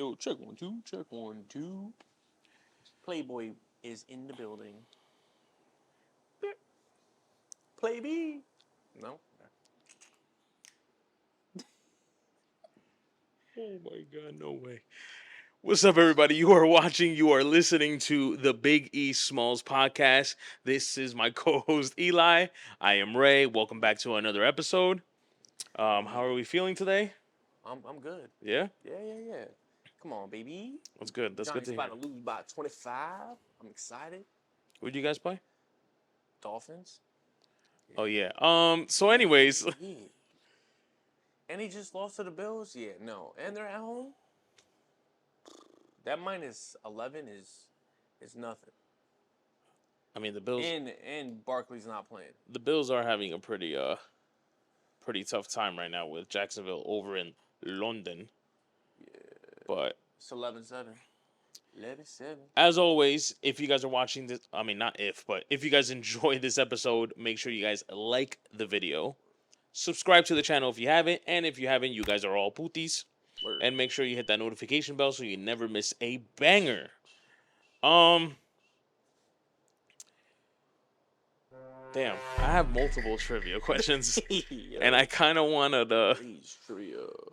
Yo, check 1 2, check 1 2. Playboy is in the building. Play B. No. Oh my God, no way. What's up, everybody? You are watching, you are listening to the Big E Smallz podcast. This is my co-host Eli. I am Ray. Welcome back to another episode. How are we feeling today? I'm good. Yeah? Yeah. Come on, baby. That's good. That's good Johnny's to hear. about to lose by 25. I'm excited. Who'd you guys play? Dolphins. Oh yeah. So anyways, Yeah. And he just lost to the Bills? Yeah, no. And they're at home? That minus 11 is nothing. I mean the Bills And Barkley's not playing. the Bills are having a pretty tough time right now with Jacksonville over in London. Yeah. But It's 11-7. 11-7. as always, if you guys are watching this, I mean, not if, but if you guys enjoy this episode, make sure you guys like the video. Subscribe to the channel if you haven't. And if you haven't, you guys are all putis. Word. And make sure you hit that notification bell so you never miss a banger. Damn, I have multiple trivia questions. And I kind of wanted to.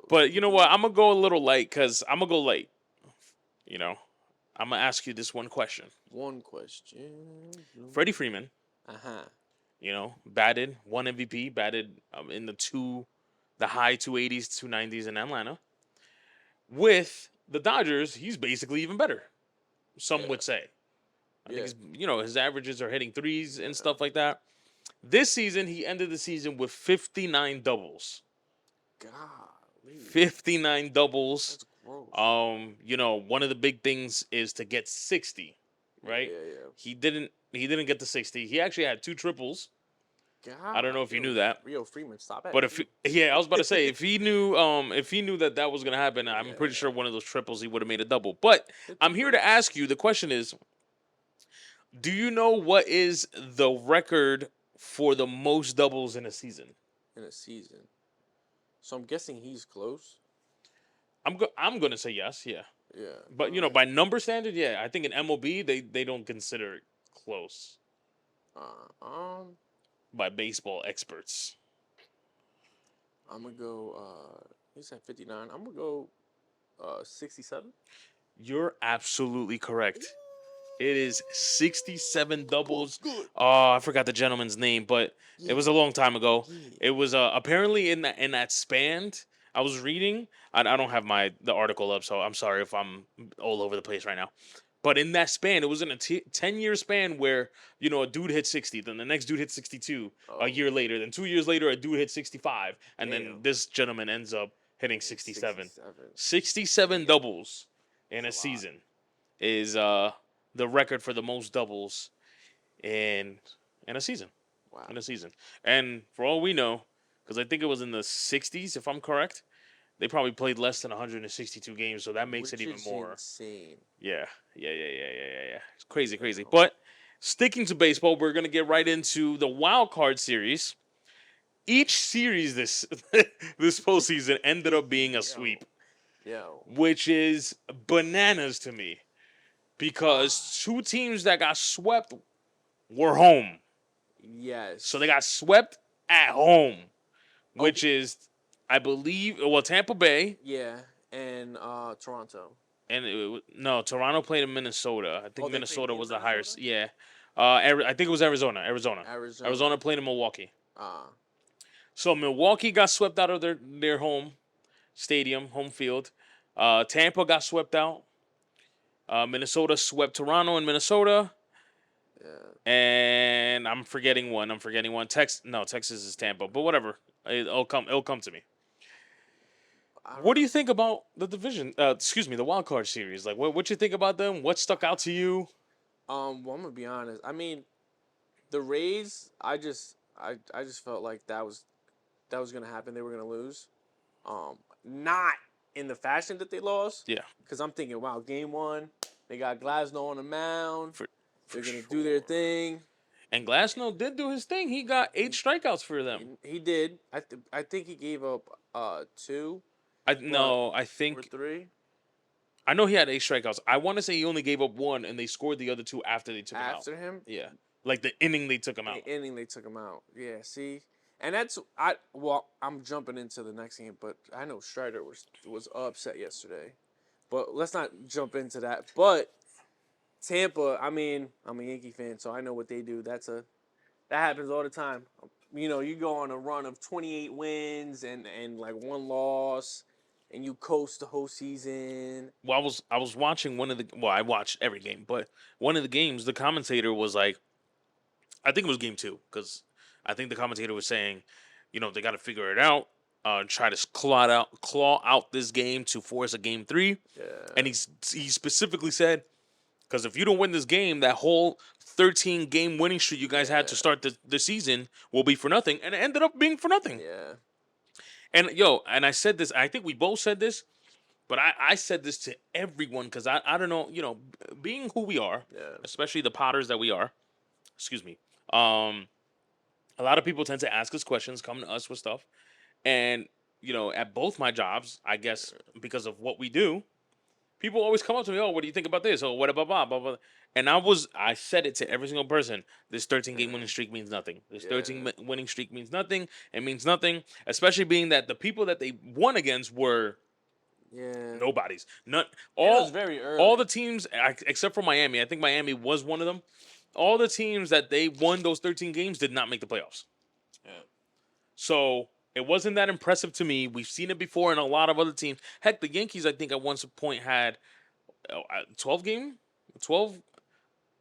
But you know what? I'm going to go a little light because I'm going to go light. You know, I'm going to ask you this one question. One question. Freddie Freeman, Uh-huh. you know, batted, won MVP, batted in the high 280s, 290s in Atlanta. With the Dodgers, he's basically even better. Some would say. I think his averages are hitting threes and stuff like that. This season, he ended the season with 59 doubles. Golly. 59 doubles. That's gross. One of the big things is to get 60, right? Yeah. He didn't get to 60. He actually had 2 triples. God, I don't know if you knew that. Rio Freeman, stop it. But I was about to say if he knew that was gonna happen, I'm pretty sure one of those triples he would have made a double. But I'm here to ask you. The question is, do you know what is the record for the most doubles in a season? In a season. So I'm guessing he's close. I'm gonna say yes, yeah. Yeah. But by number standard, yeah, I think in MLB they don't consider it close. By baseball experts. I'm gonna go. He said 59. I'm gonna go. 67. You're absolutely correct. It is 67 doubles. Good. Oh, I forgot the gentleman's name, but it was a long time ago. Yeah. It was apparently in that span. I was reading. I don't have the article up, so I'm sorry if I'm all over the place right now. But in that span, it was in a 10-year span where a dude hit 60, then the next dude hit 62 a year later, then 2 years later a dude hit 65, and then this gentleman ends up hitting 67. 67 doubles in a season is the record for the most doubles in a season. Wow. In a season. And for all we know, because I think it was in the 60s, if I'm correct, they probably played less than 162 games, so that makes it even more. Insane. Yeah. It's crazy. But sticking to baseball, we're going to get right into the wild card series. Each series this postseason ended up being a sweep. Which is bananas to me. Because 2 teams that got swept were home. Yes. So they got swept at home, which is, I believe, Tampa Bay. Yeah, and Toronto. And Toronto played in Minnesota. I think Minnesota was the higher. Yeah. I think it was Arizona. Arizona played in Milwaukee. So Milwaukee got swept out of their home stadium, home field. Tampa got swept out. Minnesota swept Toronto in Minnesota. Yeah. And I'm forgetting one. Texas is Tampa, but whatever. It'll come to me. What do you think about the division? The wild card series. Like, what you think about them? What stuck out to you? Well, I'm gonna be honest. I mean, the Rays. I just felt like that was gonna happen. They were gonna lose. Not in the fashion that they lost. Yeah. Because I'm thinking, wow, game 1, they got Glasnow on the mound. They're gonna do their thing. And Glasnow did do his thing. He got 8 strikeouts for them. He did. I think he gave up 2. I think or 3. I know he had 8 strikeouts. I want to say he only gave up one, and they scored the other two after they took him out. After him, Yeah, like the inning they took him out. inning they took him out. Yeah, see, and I'm jumping into the next game, but I know Strider was upset yesterday, but let's not jump into that. But Tampa, I mean, I'm a Yankee fan, so I know what they do. That happens all the time. You know, you go on a run of 28 wins and like one loss, and you coast the whole season. Well, I was watching one of the. Well, I watched every game, but one of the games, the commentator was like, I think it was game two, because I think the commentator was saying, they got to figure it out, try to claw out this game to force a game three, Yeah. and he specifically said, because if you don't win this game, that whole 13 game winning streak you guys had to start the season will be for nothing, and it ended up being for nothing. Yeah. And and I said this, I think we both said this, but I said this to everyone because I don't know, being who we are, especially the Potters that we are, excuse me, a lot of people tend to ask us questions, come to us with stuff. And, at both my jobs, I guess because of what we do, people always come up to me, oh, what do you think about this? Oh, what about blah, blah, blah. And I said it to every single person. This 13 game winning streak means nothing. This 13 winning streak means nothing. It means nothing, especially being that the people that they won against were nobodies. Not all. It was very early. All the teams, except for Miami. I think Miami was one of them. All the teams that they won those 13 games did not make the playoffs. Yeah. So it wasn't that impressive to me. We've seen it before in a lot of other teams. Heck, the Yankees, I think, at one point had 12,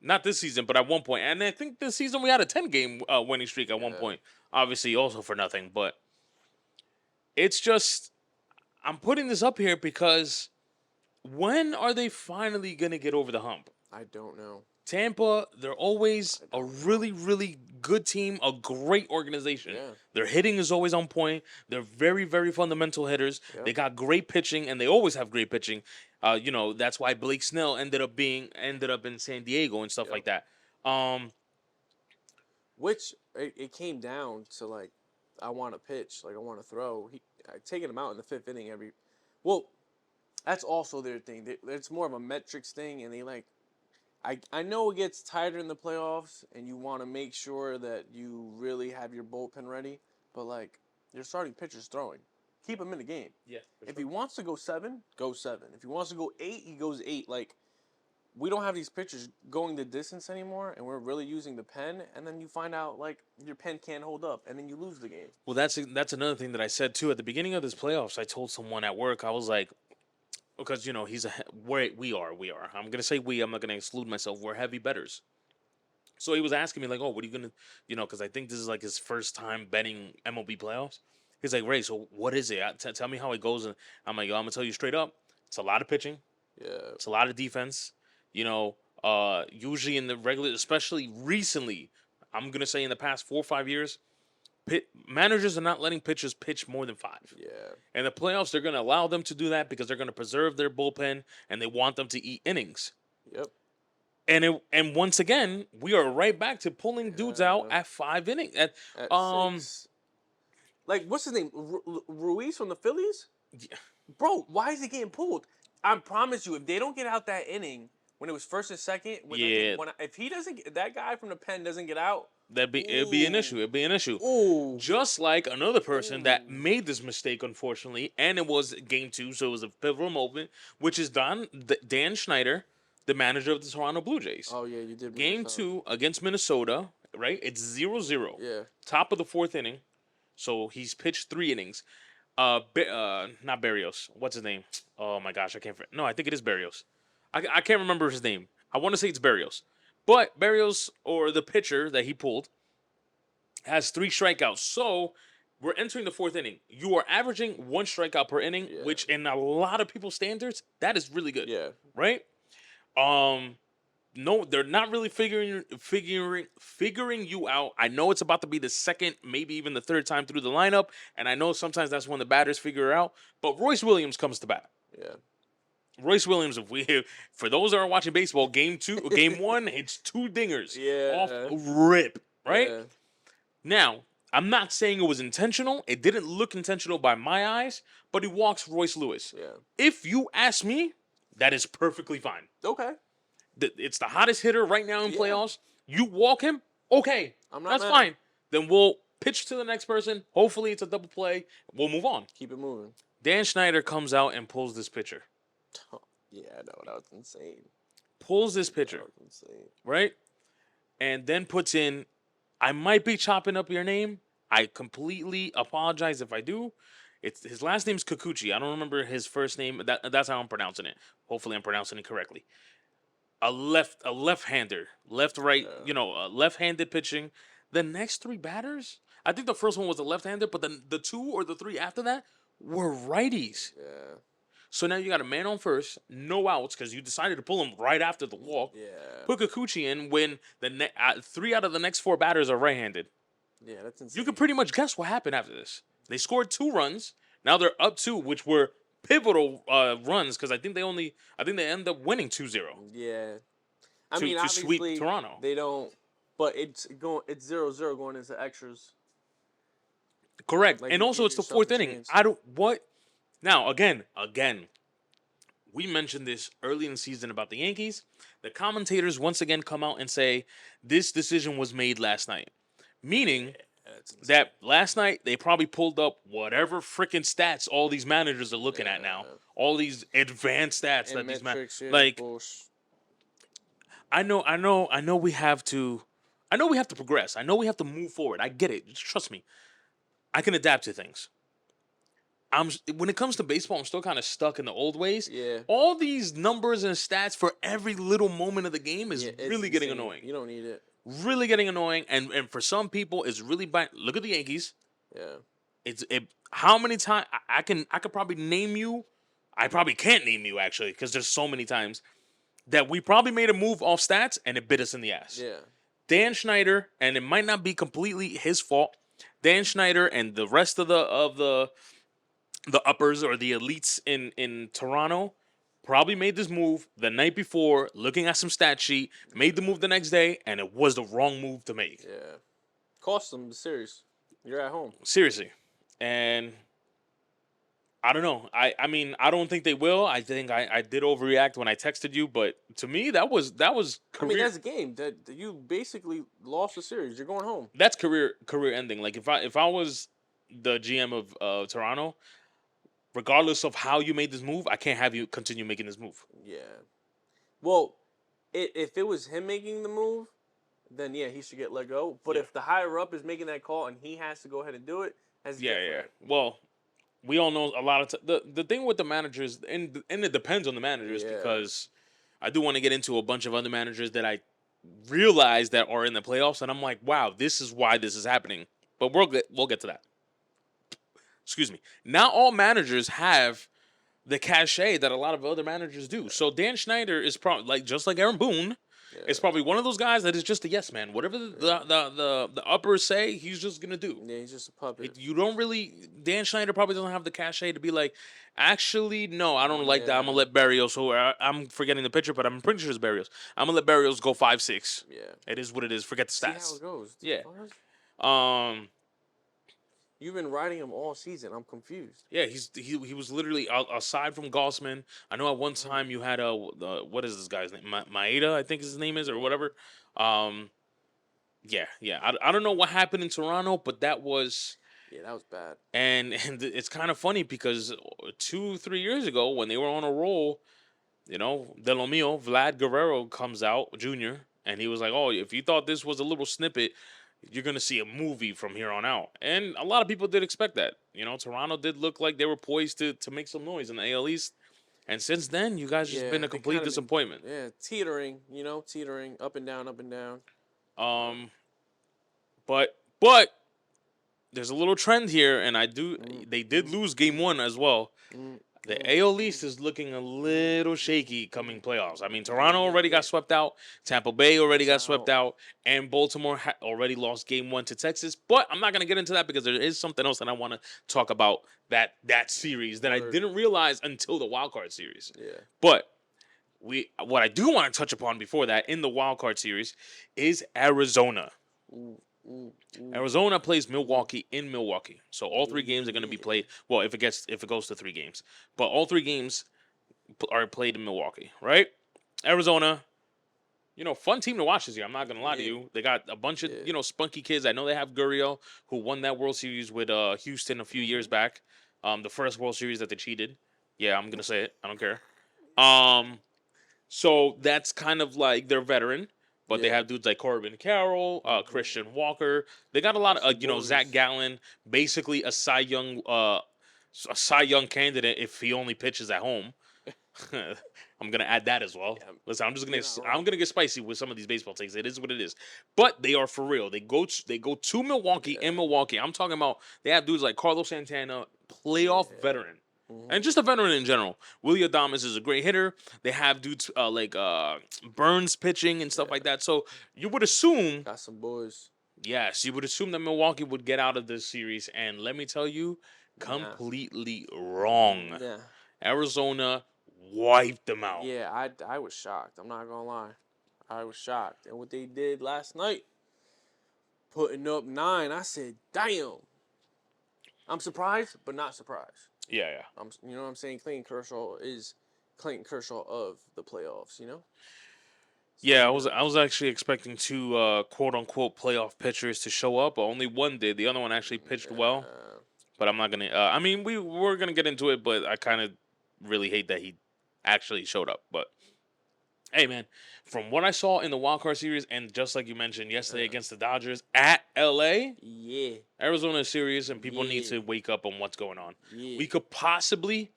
not this season, but at one point. And I think this season we had a 10-game winning streak at one point. Obviously, also for nothing. But it's just, I'm putting this up here because when are they finally going to get over the hump? I don't know. Tampa, they're always a really, really good team, a great organization. Yeah. Their hitting is always on point. They're very, very fundamental hitters. Yep. They got great pitching, and they always have great pitching. That's why Blake Snell ended up in San Diego and stuff like that. Which it came down to, like, I want to pitch, like I want to throw. Taking him out in the fifth inning that's also their thing. It's more of a metrics thing, and they like. I know it gets tighter in the playoffs, and you want to make sure that you really have your bullpen ready. But, like, your starting pitcher's throwing. Keep him in the game. Yeah. If he wants to go 7, go 7. If he wants to go 8, he goes 8. Like, we don't have these pitchers going the distance anymore, and we're really using the pen. And then you find out, like, your pen can't hold up, and then you lose the game. Well, that's another thing that I said, too. At the beginning of this playoffs, I told someone at work, I was like, because, we are. I'm going to say we. I'm not going to exclude myself. We're heavy bettors. So he was asking me, like, oh, what are you going to, because I think this is, like, his first time betting MLB playoffs. He's like, Ray, so what is it? Tell me how it goes. And I'm like, I'm going to tell you straight up. It's a lot of pitching. Yeah. It's a lot of defense. Usually in the regular, especially recently, I'm going to say in the past 4 or 5 years, managers are not letting pitchers pitch more than 5. Yeah. And the playoffs, they're going to allow them to do that because they're going to preserve their bullpen and they want them to eat innings. Yep. And once again, we are right back to pulling dudes out at 5 innings. At 6. Like, what's his name? Ruiz from the Phillies? Yeah. Bro, why is he getting pulled? I promise you, if they don't get out that inning when it was first and second, if he doesn't, that guy from the pen doesn't get out, it'd be an issue. It'd be an issue. Ooh. Just like another person that made this mistake, unfortunately, and it was game 2, so it was a pivotal moment, which is Dan Schneider, the manager of the Toronto Blue Jays. Oh, yeah, you did. Game 2 against Minnesota, right? It's 0-0. Yeah. Top of the 4th inning. So he's pitched 3 innings. Not Berrios. What's his name? Oh, my gosh, I can't. No, I think it is Berrios. I can't remember his name. I want to say it's Berrios. But Berrios, or the pitcher that he pulled, has 3 strikeouts. So we're entering the 4th inning. You are averaging 1 strikeout per inning, which in a lot of people's standards, that is really good. Yeah. Right? No, they're not really figuring you out. I know it's about to be the second, maybe even the 3rd time through the lineup, and I know sometimes that's when the batters figure it out. But Royce Williams comes to bat. Yeah. Royce Williams, for those that are watching baseball, game 1, it's 2 dingers off rip, right? Yeah. Now, I'm not saying it was intentional. It didn't look intentional by my eyes, but he walks Royce Lewis. Yeah. If you ask me, That is perfectly fine. Okay. It's the hottest hitter right now in Yeah. playoffs. You walk him, okay, I'm not that's mad. fine. Then we'll pitch to the next person. Hopefully it's a double play. We'll move on. Keep it moving. Dan Schneider comes out and pulls this pitcher. Yeah, I know. That was insane. Pulls this That pitcher, was insane. right? And then puts in, I might be chopping up your name. I completely apologize if I do. It's his last name's Kikuchi. I don't remember his first name. That's how I'm pronouncing it. Hopefully I'm pronouncing it correctly. A left-hander, left-right, left-handed pitching. The next three batters, I think the first one was a left-hander, but then the two or the three after that were righties. Yeah. So now you got a man on first, no outs because you decided to pull him right after the walk. Yeah. Put Kikuchi in when the three out of the next four batters are right-handed. Yeah, that's insane. You can pretty much guess what happened after this. They scored 2 runs. Now they're up 2, which were pivotal runs because I think they end up winning 2-0. Yeah. I to mean, sweep obviously, Toronto. they don't. But it's 0-0 going into extras. Correct. Like, and you also give it's the yourself fourth a inning. chance. I don't what now again. We mentioned this early in the season about the Yankees. The commentators once again come out and say this decision was made last night. Meaning that last night they probably pulled up whatever freaking stats all these managers are looking at now. All these advanced stats And that these metrics, yeah, like bullshit. I know we have to progress. I know we have to move forward. I get it. Just trust me. I can adapt to things. When it comes to baseball, I'm still kind of stuck in the old ways. Yeah. All these numbers and stats for every little moment of the game is really getting insane. annoying. You don't need it. Really getting annoying, and for some people, it's really bad. Look at the Yankees. Yeah. How many times I could probably name you. I probably can't name you actually because there's so many times that we probably made a move off stats and it bit us in the ass. Yeah. Dan Schneider, and it might not be completely his fault. Dan Schneider and the rest of the uppers or the elites in Toronto probably made this move the night before, looking at some stat sheet, made the move the next day, and it was the wrong move to make. Yeah. Cost them the series. You're at home. Seriously. And I don't know. I mean, I don't think they will. I think I did overreact when I texted you, but to me that was career. I mean, that's a game that you basically lost the series. You're going home. That's career ending. Like if I was the GM of Toronto, regardless of how you made this move, I can't have you continue making this move. Yeah. Well, if it was him making the move, then yeah, he should get let go. But if the higher up is making that call and he has to go ahead and do it, that's different. Well, we all know a lot of the thing with the managers, and it depends on the managers because I do want to get into a bunch of other managers that I realize that are in the playoffs, and I'm like, wow, this is why this is happening. But we'll get to that. Excuse me. Not all managers have the cachet that a lot of other managers do. So Dan Schneider is probably just like Aaron Boone. It's probably one of those guys that is just a yes man. Whatever the uppers say, he's just gonna do. Yeah, he's just a puppet. You don't really. Dan Schneider probably doesn't have the cachet to be like, actually, no, I don't like that. I'm gonna let Barrios. I'm forgetting the pitcher, but I'm pretty sure it's Barrios. I'm gonna let Barrios go 5-6. Yeah, it is what it is. Forget the stats. See how it goes. Yeah. You've been riding him all season. I'm confused. Yeah, he was literally aside from Gossman. I know at one time you had what is this guy's name? Maeda, I think his name is, or whatever. Yeah. I don't know what happened in Toronto, but that was bad. And it's kind of funny because 2-3 years ago when they were on a roll, De Lo Mio, Vlad Guerrero comes out Jr. and he was like, "Oh, if you thought this was a little snippet, you're going to see a movie from here on out." And a lot of people did expect that. Toronto did look like they were poised to make some noise in the AL East. And since then, you guys just been a complete disappointment. Teetering, teetering, up and down, up and down. But there's a little trend here, and they did lose game 1 as well. The AL East is looking a little shaky coming playoffs. I mean, Toronto already got swept out. Tampa Bay already got swept out. And Baltimore already lost game 1 to Texas. But I'm not going to get into that because there is something else that I want to talk about that series that I didn't realize until the wild card series. Yeah. But what I do want to touch upon before that in the wild card series is Arizona. Arizona plays Milwaukee in Milwaukee, so all 3 games are going to be played. Well, if it goes to 3 games, but all 3 games are played in Milwaukee, right? Arizona, fun team to watch this year. I'm not gonna lie to Yeah. you. They got a bunch of Yeah. spunky kids. I know they have Gurriel, who won that World Series with Houston a few years back. The first World Series that they cheated. Yeah, I'm gonna say it. I don't care. Um, so that's kind of like their veteran, but they Yeah. have dudes like Corbin Carroll, Christian Walker. They got a lot That's the of Zach boys. Gallen, basically a Cy Young candidate if he only pitches at home. I'm gonna add that as well. Yeah, Listen, you're not I'm wrong. gonna get spicy with some of these baseball takes. It is what it is, but they are for real. They go to Milwaukee Yeah. in Milwaukee. I'm talking about they have dudes like Carlos Santana, playoff Yeah. veteran, and just a veteran in general. Willie Adames is a great hitter. They have dudes like Burns pitching and stuff Yeah. like that. So you would assume, Got some boys. yes, you would assume that Milwaukee would get out of this series, and let me tell you, Nah. completely wrong. Nah. Arizona wiped them out. Yeah, I was shocked. I'm not gonna lie. I was shocked. And what they did last night, putting up 9, I said, damn. I'm surprised, but not surprised. Yeah. You know what I'm saying? Clayton Kershaw is Clayton Kershaw of the playoffs, you know? So, Yeah, I was actually expecting two quote unquote playoff pitchers to show up, but only one did. The other one actually pitched well, yeah. but I'm not gonna. I mean, we're gonna get into it, but I kind of really hate that he actually showed up. But hey, man, from what I saw in the wild card series, and just like you mentioned yesterday against the Dodgers at LA, Yeah. Arizona is serious, and people need Yeah. to wake up on what's going on. Yeah. We could possibly,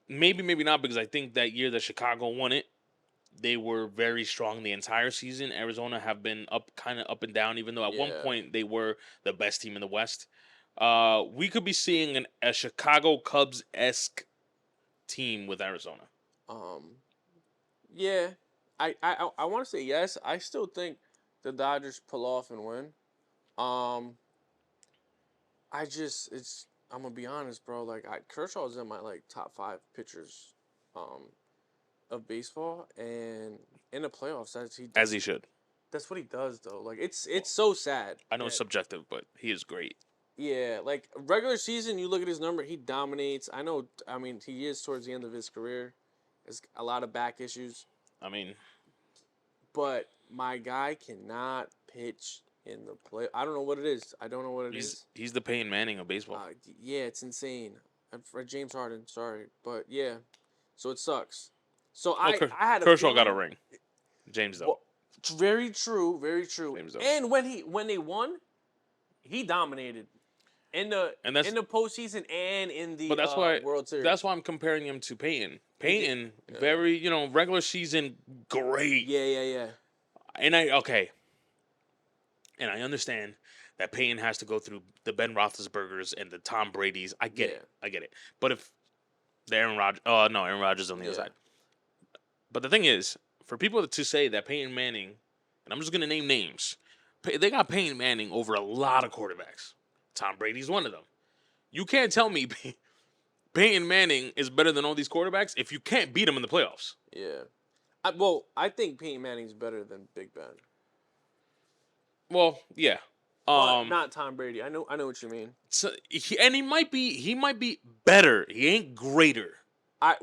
maybe not, because I think that year that Chicago won it, they were very strong the entire season. Arizona have been kind of up and down, even though at one Yeah. point they were the best team in the West. We could be seeing a Chicago Cubs-esque team with Arizona. Yeah. I want to say yes. I still think the Dodgers pull off and win. I'm gonna be honest, bro. Like Kershaw's in my top 5 pitchers, of baseball, and in the playoffs, As he should. that's what he does though. Like it's so sad. I know it's that- subjective, but he is great. yeah, like regular season, you look at his number, he dominates. I know. I mean, he is towards the end of his career. There's a lot of back issues, I mean, but my guy cannot pitch in the play. I don't know what it is. I don't know what it is. he's the Peyton Manning of baseball. Yeah, it's insane. For James Harden, sorry, but yeah, so it sucks. So I had a Kershaw got a feeling- ring. James though. Well, very true, very true. James don't. And when they won, he dominated in the postseason and in the But that's why World Series. That's why I'm comparing him to Peyton. Peyton, very regular season, great. Yeah. And I understand that Peyton has to go through the Ben Roethlisbergers and the Tom Brady's. I get it. But if the Aaron Rodgers, Aaron Rodgers on the other side. But the thing is, for people to say that Peyton Manning, and I'm just gonna name names, they got Peyton Manning over a lot of quarterbacks. Tom Brady's one of them. You can't tell me Peyton Manning is better than all these quarterbacks if you can't beat him in the playoffs. Yeah. I think Peyton Manning's better than Big Ben. Well, yeah. But not Tom Brady. I know what you mean. So he might be better. He ain't greater. Then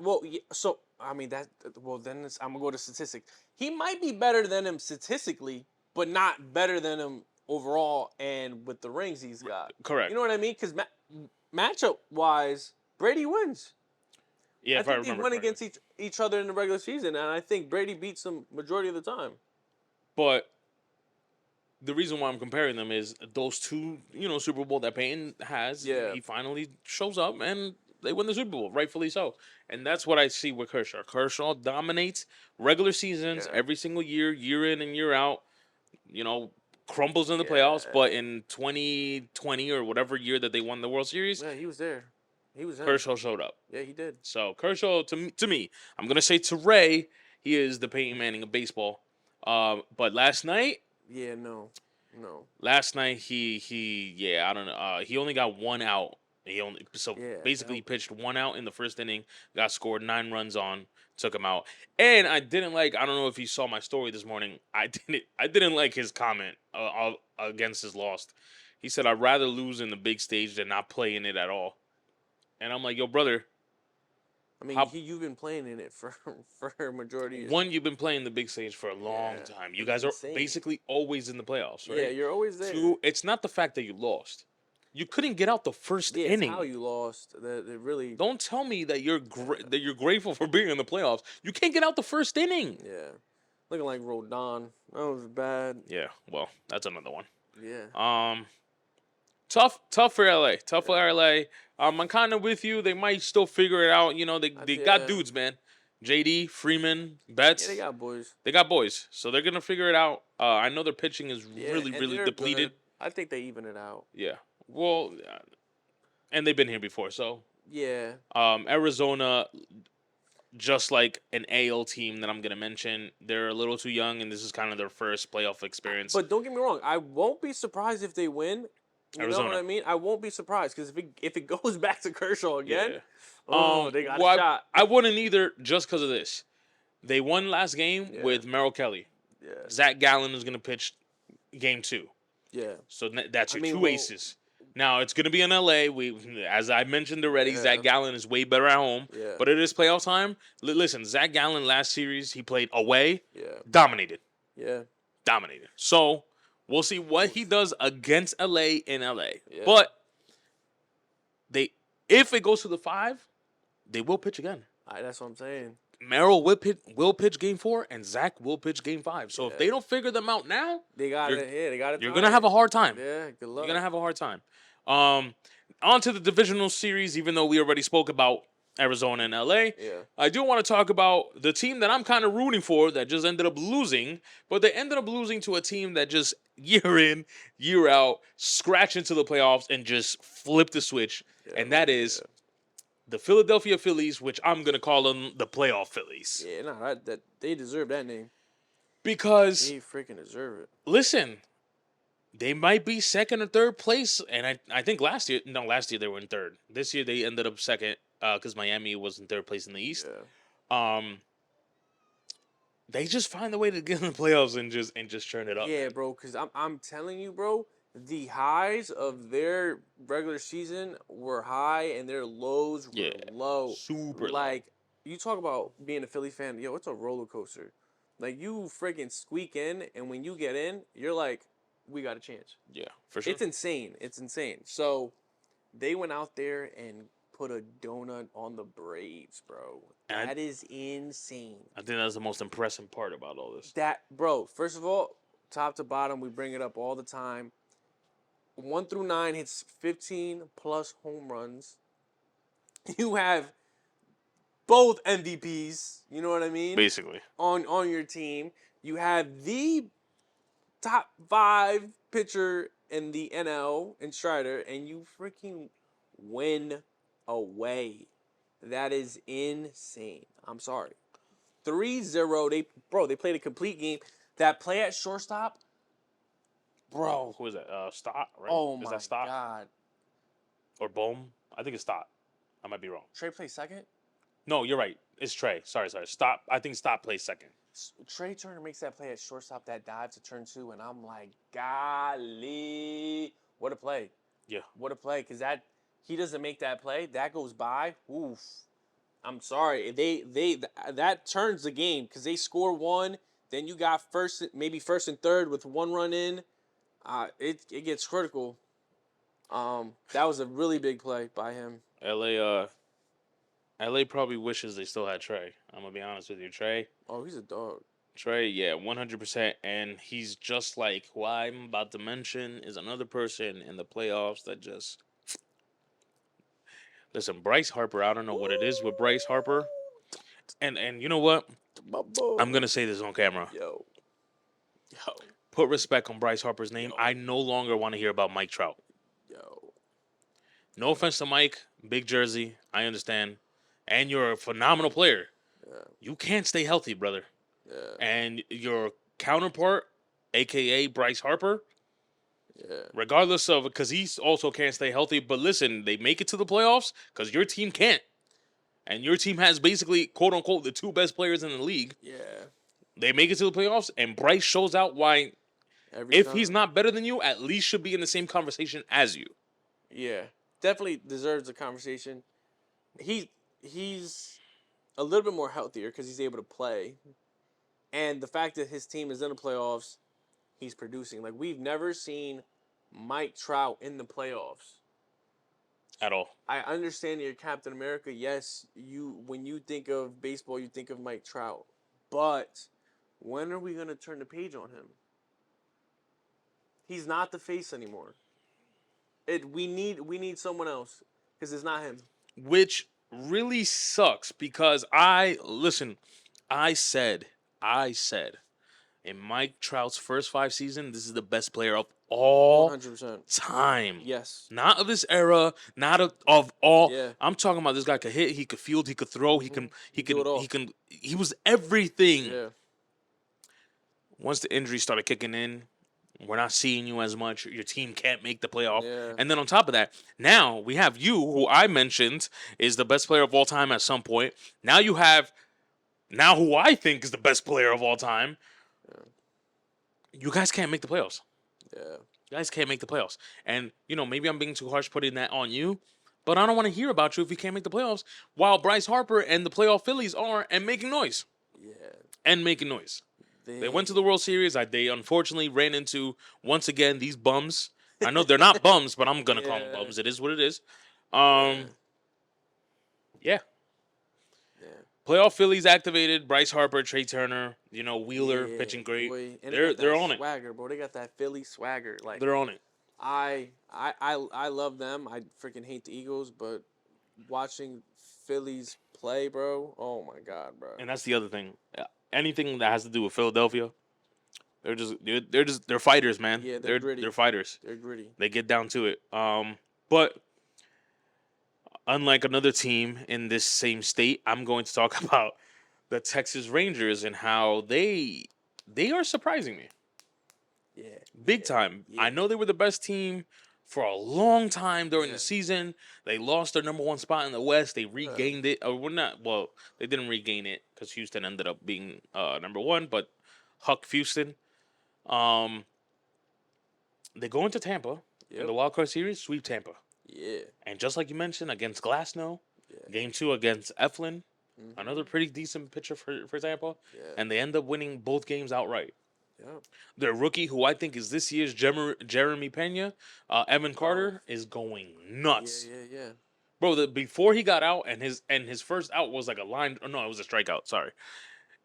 I'm gonna go to statistics. He might be better than him statistically, but not better than him overall and with the rings he's got. Correct. You know what I mean? Because matchup wise, Brady wins. Yeah, I think they win against each other in the regular season, and I think Brady beats them majority of the time. But the reason why I'm comparing them is those two, Super Bowl that Peyton has. Yeah. He finally shows up and they win the Super Bowl, rightfully so. And that's what I see with Kershaw. Kershaw dominates regular seasons every single year, year in and year out. Crumbles in the playoffs, but in 2020 or whatever year that they won the World Series, yeah, he was there. He was in. Kershaw showed up. Yeah, he did. So Kershaw, to me, I'm gonna say to Ray, he is the Peyton Manning of baseball. But last night, yeah, no. last night I don't know. He only got 1 out. Basically he pitched 1 out in the first inning. Got scored 9 runs on. Took him out. And I didn't like. I don't know if you saw my story this morning. I didn't like his comment against his loss. He said, "I'd rather lose in the big stage than not play in it at all." And I'm like, "Yo, brother, I mean, How you've been playing in it for a majority of your one, you've been playing the big stage for a long Yeah, time. You it's guys are insane. basically always in the playoffs, Yeah, right? you're always there. Two, it's not the fact that you lost. You couldn't get out the first Yeah, it's inning. how you lost that it really. Don't tell me that that you're grateful for being in the playoffs. You can't get out the first inning. Yeah, looking like Rodon. That was bad. Yeah, well, that's another one. Yeah. Tough for LA. Tough for Yeah. LA. I'm kind of with you. They might still figure it out. You know, they got Yeah. dudes, man. JD, Freeman, Yeah, they Betts. got boys. They got boys, so they're gonna figure it out. I know their pitching is Yeah, really, and really they're depleted. good. I think they even it out. Yeah. Well, and they've been here before, so Yeah. Arizona, just like an AL team that I'm gonna mention, they're a little too young, and this is kind of their first playoff experience. But don't get me wrong, I won't be surprised if they win. You know what Arizona. I mean? I won't be surprised because if it goes back to Kershaw again, Yeah. they got a Well, shot. I wouldn't either, just because of this. They won last game Yeah. with Merrill Kelly. Yeah. Zach Gallen is gonna pitch game 2, Yeah. so that's I your mean, two well- aces. Now it's gonna be in LA. As I mentioned already, Yeah. Zach Gallen is way better at home. Yeah. But it is playoff time. Listen, Zach Gallen last series he played away, Yeah. dominated. Yeah. So we'll see what he does against LA in LA. Yeah. But if it goes to the 5, they will pitch again. That's what I'm saying. Merrill will pitch game 4, and Zach will pitch game 5. So if they don't figure them out now, They got it. Yeah, they got it. you're gonna have a hard time. Yeah. Good luck. You're gonna have a hard time. On to the divisional series. Even though we already spoke about Arizona and LA, Yeah. I do want to talk about the team that I'm kind of rooting for that just ended up losing, but they ended up losing to a team that just year in, year out, scratch into the playoffs and just flip the switch, and that is the Philadelphia Phillies, which I'm gonna call them the playoff Phillies. Yeah. No, that they deserve that name. Because They freaking deserve it. listen, they might be second or third place, and I think last year they were in third. This year they ended up second because Miami was in third place in the East. Yeah. They just find a way to get in the playoffs and just turn it up. Yeah, bro. Because I'm telling you, bro, the highs of their regular season were high and their lows were low. Super Like you talk about being a Philly fan, yo, it's a roller coaster. Like you freaking squeak in, and when you get in, you're like, we got a chance. Yeah, for sure. It's insane. It's insane. So they went out there and put a donut on the Braves, bro. And that is insane. I think that's the most impressive part about all this. That, bro, first of all, top to bottom, we bring it up all the time. 1 through 9 hits 15 plus home runs. You have both MVPs, you know what I mean? Basically. On your team. You have the top 5 pitcher in the NL in Strider, and you freaking win away. That is insane. I'm sorry. 3-0. They played a complete game. That play at shortstop, bro. Who is that? Stott, right? Oh is my that Stott? God. Or Bohm? I think it's Stott. I might be wrong. Trey plays second? No, you're right. It's Trey. Sorry. Stott. I think Stott plays second. Trey Turner makes that play at shortstop, that dive to turn 2, and I'm like, golly. What a play. Yeah. What a play. Because he doesn't make that play. That goes by. Oof. I'm sorry. That turns the game because they score 1. Then you got maybe first and third with 1 run in. It gets critical. That was a really big play by him. LA probably wishes they still had Trey. I'm gonna be honest with you, Trey. Oh, he's a dog. Trey, yeah, 100%, and he's just like who I'm about to mention is another person in the playoffs that just. Listen, Bryce Harper. I don't know what it is with Bryce Harper, and you know what? I'm gonna say this on camera. Yo. Put respect on Bryce Harper's name. I no longer want to hear about Mike Trout. Yo. No offense to Mike, big jersey. I understand, and you're a phenomenal player. Yeah. You can't stay healthy, brother. Yeah. And your counterpart, aka Bryce Harper, Yeah. regardless of because he also can't stay healthy. But listen, they make it to the playoffs because your team can't, and your team has basically quote unquote the 2 best players in the league. Yeah. They make it to the playoffs, and Bryce shows out why. If he's not better than you, at least should be in the same conversation as you. Yeah. Definitely deserves a conversation. He's a little bit more healthier because he's able to play, and the fact that his team is in the playoffs, he's producing. Like we've never seen Mike Trout in the playoffs at all. I understand you're Captain America. Yes, when you think of baseball, you think of Mike Trout. But when are we gonna turn the page on him? He's not the face anymore. We need someone else because it's not him. Which really sucks because I said in Mike Trout's first 5 seasons, this is the best player of all 100%. time. Yes. Not of this era, not of all. Yeah. I'm talking about this guy could hit, he could field, he could throw, he was everything. Yeah. Once the injuries started kicking in, we're not seeing you as much. Your team can't make the playoff. Yeah. And then on top of that, now we have you, who I mentioned is the best player of all time at some point. Now you have who I think is the best player of all time. Yeah. You guys can't make the playoffs. Yeah. You guys can't make the playoffs. And, maybe I'm being too harsh putting that on you, but I don't want to hear about you if you can't make the playoffs while Bryce Harper and the playoff Phillies are and making noise. Yeah. And making noise. They went to the World Series. They unfortunately ran into, once again, these bums. I know they're not bums, but I'm going to call them bums. It is what it is. Yeah. Playoff Phillies activated. Bryce Harper, Trey Turner, Wheeler pitching great. Boy. And They're on swagger, bro. They got that Philly swagger. Like they're on it. I love them. I freaking hate the Eagles, but watching Phillies play, bro. Oh my god, bro. And that's the other thing. Anything that has to do with Philadelphia, they're fighters, man. Yeah, they're gritty. They're fighters. They're gritty. They get down to it. But unlike another team in this same state, I'm going to talk about the Texas Rangers and how they are surprising me. Yeah. Big time. Yeah. I know they were the best team for a long time during the season. They lost their number 1 spot in the West. They regained it. Or not. Well, they didn't regain it because Houston ended up being number 1. But Huck Houston. They go into Tampa in the wild card series, sweep Tampa. Yeah. And just like you mentioned, against Glasnow, Game 2 against Eflin, another pretty decent pitcher for Tampa. Yeah. And they end up winning both games outright. Yeah. Their rookie, who I think is this year's Jeremy Pena, Evan Carter, is going nuts. Yeah. Bro, before he got out, and his first out was like a line. Oh, no, it was a strikeout. Sorry.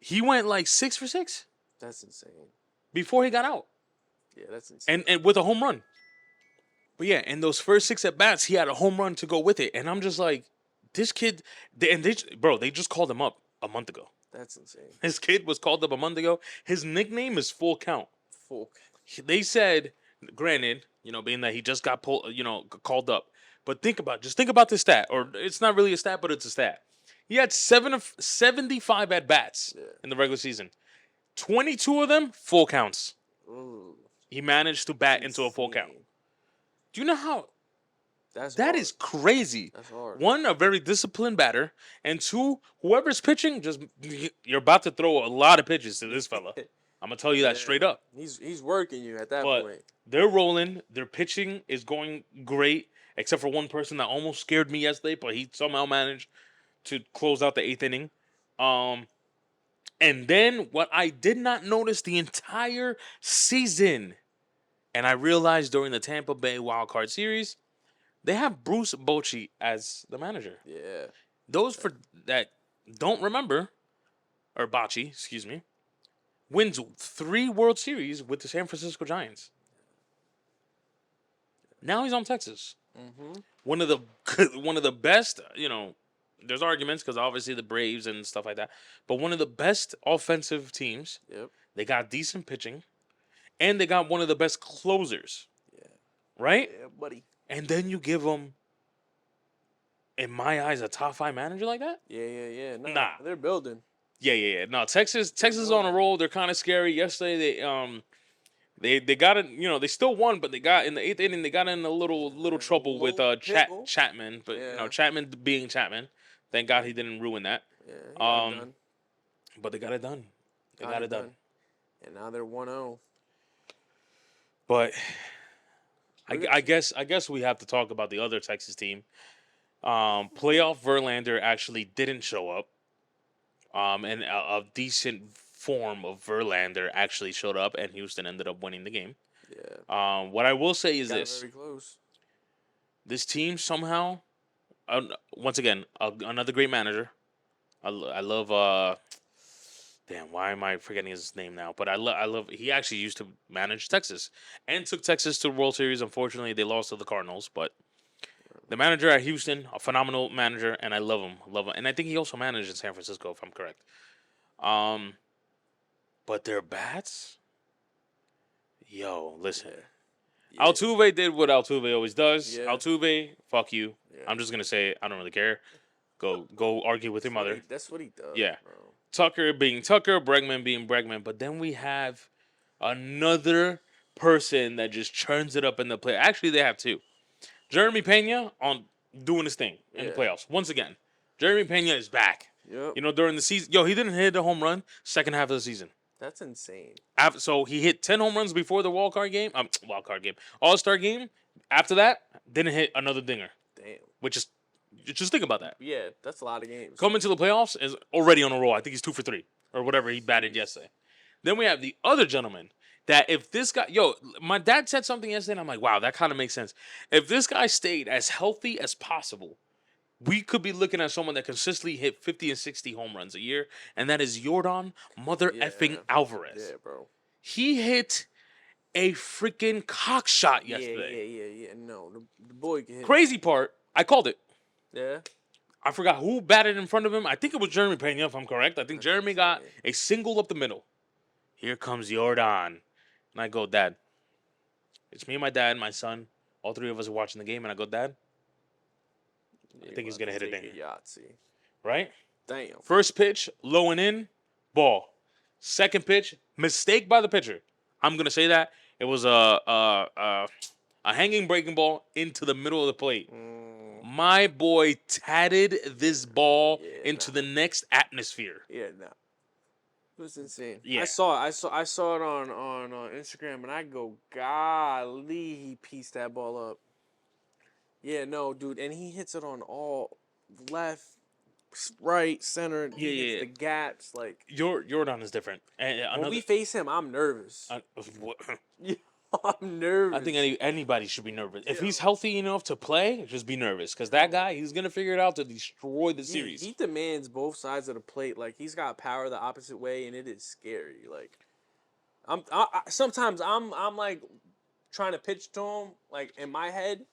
He went like 6 for 6. That's insane. Before he got out. Yeah, that's insane. And with a home run. But yeah, in those first 6 at-bats, he had a home run to go with it. And I'm just like, this kid, they just called him up a month ago. That's insane. His kid was called up a month ago. His nickname is Full Count. Full. They said, granted, being that he just got called up. But think about this stat, or it's not really a stat, but it's a stat. He had 75 at-bats in the regular season. 22 of them, full counts. Ooh. He managed to bat into a full count. Do you know how? That hard. Is crazy. That's hard. 1, a very disciplined batter, and 2, whoever's pitching, you're about to throw a lot of pitches to this fella. I'm gonna tell you that straight up. He's working you at that But point. they're rolling. Their pitching is going great, except for one person that almost scared me yesterday, but he somehow managed to close out the 8th inning. And then what I did not notice the entire season, and I realized during the Tampa Bay Wild Card Series, they have Bruce Bochy as the manager. Yeah. Those that don't remember, or Bochy, excuse me, wins 3 World Series with the San Francisco Giants. Now he's on Texas. Mm-hmm. One of the best, there's arguments because obviously the Braves and stuff like that, but one of the best offensive teams. Yep. They got decent pitching, and they got one of the best closers. Yeah. Right? Yeah, buddy. And then you give them, in my eyes, a top 5 manager like that? Yeah. Nah. They're building. Yeah. No, Texas is on a roll. They're kind of scary. Yesterday they got it. They still won, but they got in the 8th inning. They got in a little trouble with Chapman. But Chapman being Chapman, thank God he didn't ruin that. Yeah. He got it done. But they got it done. They got it done. And now they're 1-0. But I guess we have to talk about the other Texas team. Playoff Verlander actually didn't show up. And a decent form of Verlander actually showed up, and Houston ended up winning the game. Yeah. What I will say is Got this: very close. this team somehow, once again, another great manager. I love damn, why am I forgetting his name now? But I love. He actually used to manage Texas and took Texas to the World Series. Unfortunately, they lost to the Cardinals. But the manager at Houston, a phenomenal manager, and I love him. And I think he also managed in San Francisco, if I'm correct. Um, but their bats, yo, listen. Yeah. Altuve did what Altuve always does. Yeah. Altuve, fuck you. Yeah. I'm just gonna say I don't really care. Go argue with your mother. That's what he does. Yeah. Bro. Tucker being Tucker, Bregman being Bregman. But then we have another person that just churns it up in the play. Actually, they have two. Jeremy Pena on doing his thing in the Yeah. playoffs. Once again, Jeremy Pena is back. Yep. You know, during the season, yo, he didn't hit a home run second half of the season. That's insane. So he hit 10 home runs before the All Star game. After that, didn't hit another dinger. Damn. Which is, just think about that. Yeah, that's a lot of games. Coming to the playoffs is already on a roll. I think he's 2 for 3 or whatever he batted yesterday. Then we have the other gentleman that if this guy, my dad said something yesterday, and I'm like, wow, that kind of makes sense. If this guy stayed as healthy as possible, we could be looking at someone that consistently hit 50 and 60 home runs a year, and that is Jordan mother effing Alvarez. Yeah, bro. He hit a freaking cock shot yesterday. Yeah. No, the boy can hit. Crazy part, I called it. Yeah. I forgot who batted in front of him. I think it was Jeremy Pena, if I'm correct. I think Jeremy got a single up the middle. Here comes Jordan. And I go, Dad. It's me and my dad and my son. All three of us are watching the game, and I go, Dad, I think he's going to hit a dinger. Yahtzee. Right? Damn. First pitch, low and in, ball. Second pitch, mistake by the pitcher. I'm going to say that. It was a hanging breaking ball into the middle of the plate. My boy tatted this ball into the next atmosphere. Yeah, no. It was insane. Yeah. I saw it on Instagram, and I go, golly, he pieced that ball up. Yeah, no, dude, and he hits it on all left, right, center. He hits the gaps. Like Jordan is different. And when we face him, I'm nervous. I'm nervous. I think anybody should be nervous. If he's healthy enough to play, just be nervous. Because that guy, he's going to figure it out to destroy the series. He demands both sides of the plate. Like, he's got power the opposite way, and it is scary. Like, sometimes I'm like trying to pitch to him, like, in my head